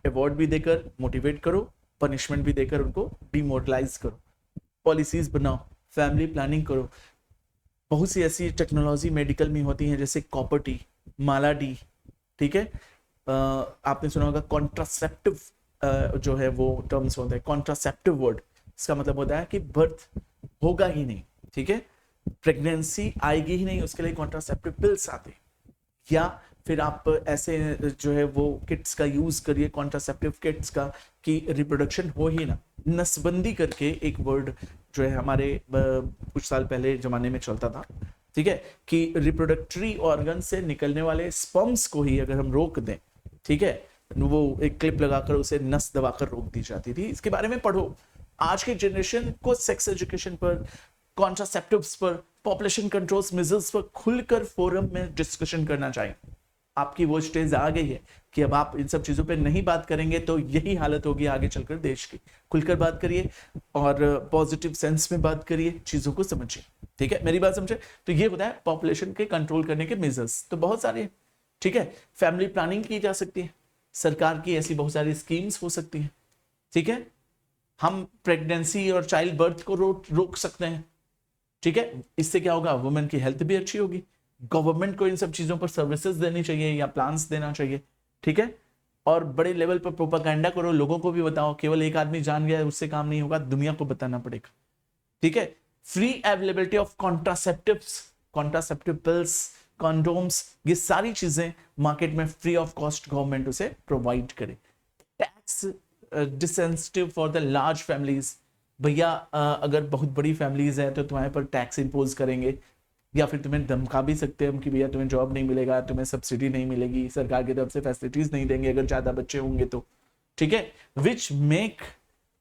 Speaker 1: अवार्ड भी देकर मोटिवेट करो, पनिशमेंट भी देकर उनको डिमोरलाइज करो। पॉलिसीज बनाओ, फैमिली प्लानिंग करो। बहुत सी ऐसी टेक्नोलॉजी मेडिकल में होती हैं, जैसे कॉपर टी, माला डी, ठीक है। आपने सुना होगा कॉन्ट्रासेप्टिव, जो है वो टर्म्स होते हैं, कॉन्ट्रासेप्टिव वर्ड, इसका मतलब होता है कि बर्थ होगा ही नहीं, ठीक है, प्रेगनेंसी आएगी ही नहीं, उसके लिए कॉन्ट्रासेप्टिव पिल्स आते, या फिर आप ऐसे जो है वो किट्स का यूज करिए, कॉन्ट्रासेप्टिव किट्स का, कि रिप्रोडक्शन हो ही ना, नसबंदी करके एक वर्ड जो है हमारे कुछ साल पहले जमाने में चलता था, ठीक है, कि रिप्रोडक्टरी ऑर्गन से निकलने वाले स्पर्म्स को ही अगर हम रोक दें, ठीक है, वो एक क्लिप लगाकर उसे नस दबाकर रोक दी जाती थी। इसके बारे में पढ़ो। आज के जनरेशन को सेक्स एजुकेशन पर, कॉन्ट्रासेप्टिव्स पर, पॉपुलेशन कंट्रोल्स मेजर्स पर खुलकर फोरम में डिस्कशन करना चाहिए। आपकी वो स्टेज आ गई है कि अब आप इन सब चीजों पे नहीं बात करेंगे तो यही हालत होगी आगे चलकर देश की। खुलकर बात करिए और पॉजिटिव सेंस में बात करिए, चीजों को समझिए, ठीक है, मेरी बात समझे। तो ये होता है पॉपुलेशन के कंट्रोल करने के मेजर्स, तो बहुत सारे हैं, ठीक है। फैमिली प्लानिंग की जा सकती है, सरकार की ऐसी बहुत सारी स्कीम्स हो सकती हैं, ठीक है। हम प्रेगनेंसी और चाइल्ड बर्थ को रोक सकते हैं, ठीक है। इससे क्या होगा, वुमेन की हेल्थ भी अच्छी होगी। गवर्नमेंट को इन सब चीजों पर सर्विसेज देनी चाहिए या प्लान्स देना चाहिए, ठीक है। और बड़े लेवल पर प्रोपागेंडा करो, लोगों को भी बताओ। केवल एक आदमी जान गया उससे काम नहीं होगा, दुनिया को बताना पड़ेगा, ठीक है। Free availability of contraceptives, contraceptive pills, condoms, ये सारी चीजें मार्केट में फ्री ऑफ कॉस्ट गवर्नमेंट उसे प्रोवाइड करे। Tax disincentive for the large families, भैया अगर बहुत बड़ी फैमिलीज है तो तुम्हारे पर टैक्स इंपोज करेंगे, या फिर तुम्हें धमका भी सकते हैं कि भैया तुम्हें जॉब नहीं मिलेगा, तुम्हें सब्सिडी नहीं मिलेगी, सरकार की तरफ से फैसिलिटीज नहीं देंगे अगर ज्यादा बच्चे होंगे तो, ठीक है। Which make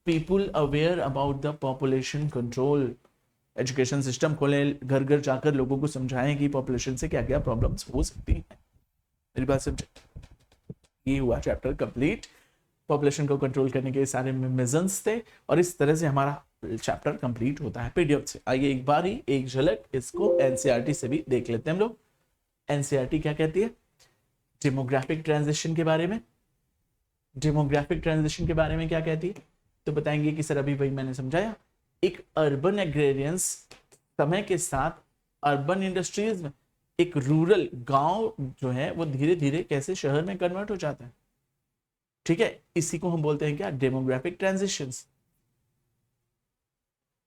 Speaker 1: people aware about the population control. Education system खोले, घर घर जाकर लोगों को समझाएं कि पॉपुलेशन से क्या क्या प्रॉब्लम्स हो सकती हैं। मेरी बात समझे। ये हुआ चैप्टर कंप्लीट। पॉपुलेशन को कंट्रोल करने के सारे मेजर्स थे और इस तरह से हमारा चैप्टर कंप्लीट होता है पीडीएफ से। आइए एक बार ही एक झलक इसको एनसीईआरटी से भी देख लेते हैं हम लोग। एनसीईआरटी क्या कहती है डेमोग्राफिक ट्रांजिशन के बारे में। डेमोग्राफिक ट्रांजिशन के बारे में क्या कहती है, तो बताएंगे कि सर अभी भाई मैंने समझाया, एक अर्बन एग्रेरियंस समय के साथ अर्बन इंडस्ट्रीज में एक रूरल गांव जो है वो धीरे धीरे कैसे शहर में कन्वर्ट हो जाता है, ठीक है। इसी को हम बोलते हैं क्या, डेमोग्राफिक ट्रांजिशंस।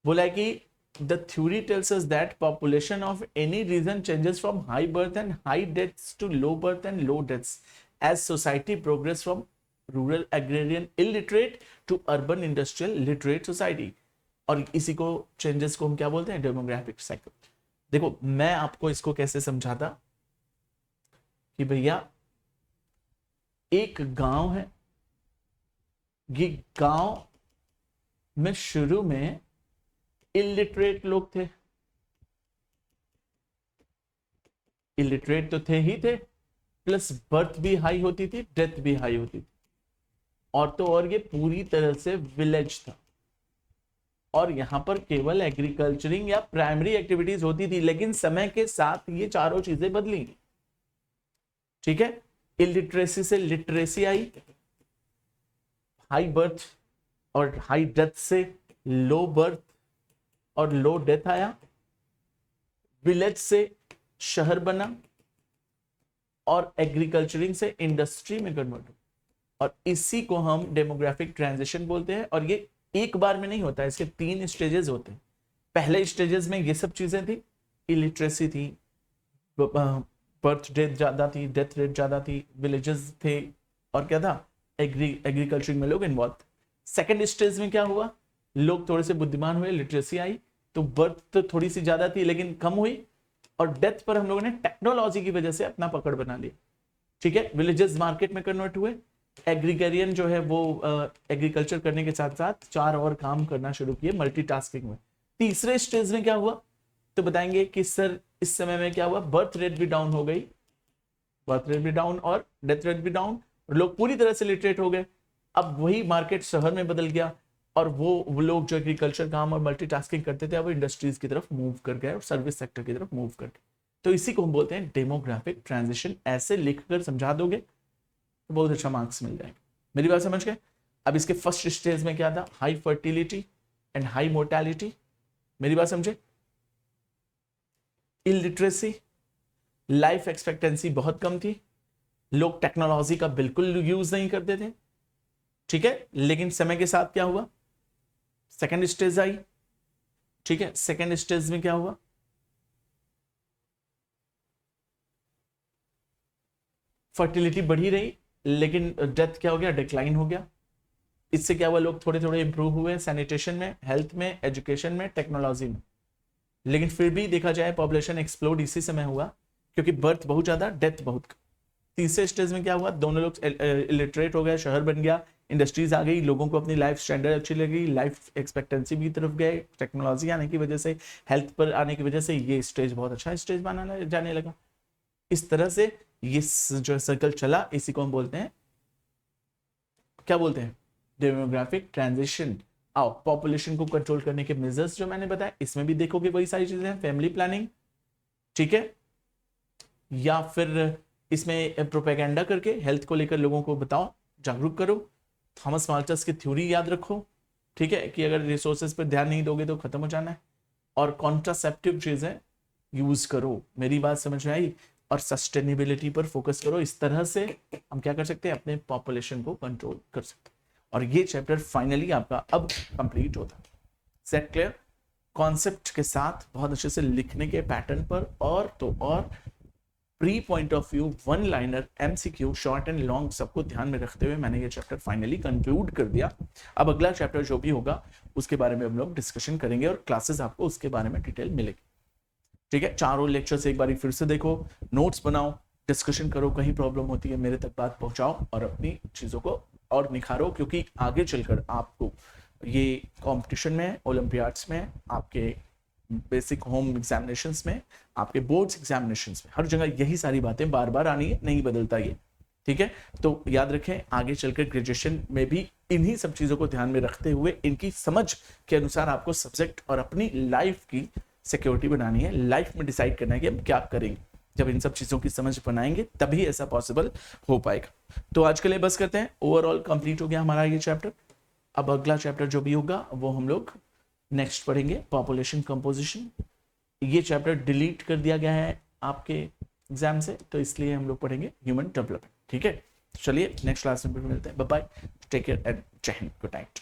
Speaker 1: बोला है कि the theory tells us that population of any region changes from high birth and high deaths to low birth and low deaths as society progress from rural agrarian illiterate to urban industrial literate society. और इसी को चेंजेस को हम क्या बोलते हैं, डेमोग्राफिक साइकिल। देखो मैं आपको इसको कैसे समझाता कि भैया एक गांव है, ये गांव में शुरू में इलिटरेट लोग थे, इलिटरेट तो थे ही थे, प्लस बर्थ भी हाई होती थी, डेथ भी हाई होती थी, और तो और ये पूरी तरह से विलेज था और यहां पर केवल एग्रीकल्चरिंग या प्राइमरी एक्टिविटीज होती थी। लेकिन समय के साथ ये चारों चीजें बदली, ठीक है। इलिटरेसी से लिटरेसी आई, हाई बर्थ और हाई डेथ से लो बर्थ और लो डेथ आया, विलेज से शहर बना और एग्रीकल्चरिंग से इंडस्ट्री में कन्वर्ट हो, और इसी को हम डेमोग्राफिक ट्रांजिशन बोलते हैं। और ये एक बार में नहीं होता, इसके 3 स्टेजेस होते हैं। पहले स्टेजेस में ये सब चीजें थी, इलिटरेसी थी, बर्थ रेट ज्यादा थी, डेथ रेट ज्यादा थी, विलेजेस थे, और क्या था, एग्रीकल्चरिंग में लोग इन्वॉल्व थे। सेकेंड स्टेज में क्या हुआ, लोग थोड़े से बुद्धिमान हुए, लिटरेसी आई, तो बर्थ तो थोड़ी सी ज्यादा थी लेकिन कम हुई, और डेथ पर हम लोगों ने टेक्नोलॉजी की वजह से अपना पकड़ बना लिया, ठीक है। विलेजेस मार्केट में कन्वर्ट हुए, एग्रीकरियन जो है वो एग्रीकल्चर करने के साथ साथ 4 और काम करना शुरू किए मल्टीटास्किंग में। तीसरे स्टेज में क्या हुआ, तो बताएंगे कि सर इस समय में क्या हुआ, बर्थ रेट भी डाउन हो गई, बर्थ रेट भी डाउन और डेथ रेट भी डाउन, और लोग पूरी तरह से लिटरेट हो गए। अब वही मार्केट शहर में बदल गया, और वो लोग जो एग्रीकल्चर काम और मल्टीटास्किंग करते थे अब इंडस्ट्रीज की तरफ मूव कर गए और सर्विस सेक्टर की तरफ मूव कर गए। तो इसी को हम बोलते हैं डेमोग्राफिक ट्रांजिशन। ऐसे लिखकर समझा दोगे तो बहुत अच्छा मार्क्स मिल जाएंगे। मेरी बात समझ गए। अब इसके फर्स्ट स्टेज में क्या था, high fertility and high mortality. मेरी बात समझे। इलिटरेसी, लाइफ एक्सपेक्टेंसी बहुत कम थी, लोग टेक्नोलॉजी का बिल्कुल यूज नहीं करते थे, ठीक है। लेकिन समय के साथ क्या हुआ, सेकेंड स्टेज आई, ठीक है। सेकेंड स्टेज में क्या हुआ, फर्टिलिटी बढ़ी रही लेकिन डेथ क्या हो गया, डिक्लाइन हो गया। इससे क्या हुआ, लोग थोड़े थोड़े इंप्रूव हुए सैनिटेशन में, हेल्थ में, एजुकेशन में, टेक्नोलॉजी में। लेकिन फिर भी देखा जाए पॉपुलेशन एक्सप्लोड इसी समय हुआ, क्योंकि बर्थ बहुत ज्यादा, डेथ बहुत कम। तीसरे स्टेज में क्या हुआ, दोनों लोग इलिटरेट हो गए, शहर बन गया, इंडस्ट्रीज आ गई, लोगों को अपनी लाइफ स्टैंडर्ड अच्छी लगी, लाइफ एक्सपेक्टेंसी की तरफ गए, टेक्नोलॉजी आने की वजह से, हेल्थ पर आने की वजह से ये स्टेज बहुत अच्छा स्टेज माना जाने लगा। इस तरह से ये जो सर्कल चला, इसी को हम बोलते हैं, क्या बोलते हैं, डेमोग्राफिक ट्रांजिशन। आओ पॉपुलेशन को कंट्रोल करने के मेजर्स जो मैंने बताया, इसमें भी देखोगे वही सारी चीजें हैं, फैमिली प्लानिंग, ठीक है, या फिर इसमें प्रोपेगेंडा करके हेल्थ को लेकर लोगों को बताओ, जागरूक करो। थॉमस माल्थस की थ्योरी याद रखो, ठीक है, कि अगर रिसोर्सेज पर ध्यान नहीं दोगे तो खत्म हो जाना है। और कॉन्ट्रासेप्टिव चीजें यूज करो, मेरी बात समझ में आई, और सस्टेनेबिलिटी पर फोकस करो। इस तरह से हम क्या कर सकते हैं, अपने पॉपुलेशन को कंट्रोल कर सकते हैं। और ये चैप्टर फाइनली आपका अब कंप्लीट होता है। सेट क्लियर, कॉन्सेप्ट के साथ बहुत अच्छे से लिखने के पैटर्न पर, और तो और pre point of view, one liner, MCQ, short and long, सबको ध्यान में रखते हुए मैंने ये चैप्टर फाइनली कंक्लूड कर दिया। अब अगला चैप्टर जो भी होगा उसके बारे में हम लोग डिस्कशन करेंगे, और क्लासेस आपको उसके बारे में डिटेल मिलेगी, ठीक है। चारों लेक्चर्स एक बार फिर से देखो, नोट्स बनाओ, डिस्कशन करो, कहीं प्रॉब्लम होती है मेरे तक बात पहुंचाओ, और अपनी चीजों को और निखारो, क्योंकि आगे चलकर आपको ये कंपटीशन में, ओलंपियाड्स में, आपके बेसिक होम एग्जामिनेशंस में, आपके बोर्ड्स एग्जामिनेशंस में, हर जगह यही सारी बातें बार बार आनी है, नहीं बदलता ये, ठीक है। तो याद रखें, आगे चलकर ग्रेजुएशन में भी इन्हीं सब चीजों को ध्यान में रखते हुए, इनकी समझ के अनुसार आपको सब्जेक्ट और अपनी लाइफ की सिक्योरिटी बनानी है, लाइफ में डिसाइड करना है कि हम क्या करेंगे। जब इन सब चीजों की समझ बनाएंगे तभी ऐसा पॉसिबल हो पाएगा। तो आज के लिए बस करते हैं, ओवरऑल कंप्लीट हो गया हमारा ये चैप्टर। अब अगला चैप्टर जो भी होगा वो हम लोग नेक्स्ट पढ़ेंगे, पॉपुलेशन कंपोजिशन। ये चैप्टर डिलीट कर दिया गया है आपके एग्जाम से, तो इसलिए हम लोग पढ़ेंगे ह्यूमन डेवलपमेंट, ठीक है। चलिए नेक्स्ट क्लास में मिलते हैं, bye bye, take care and Jai Hind, good night.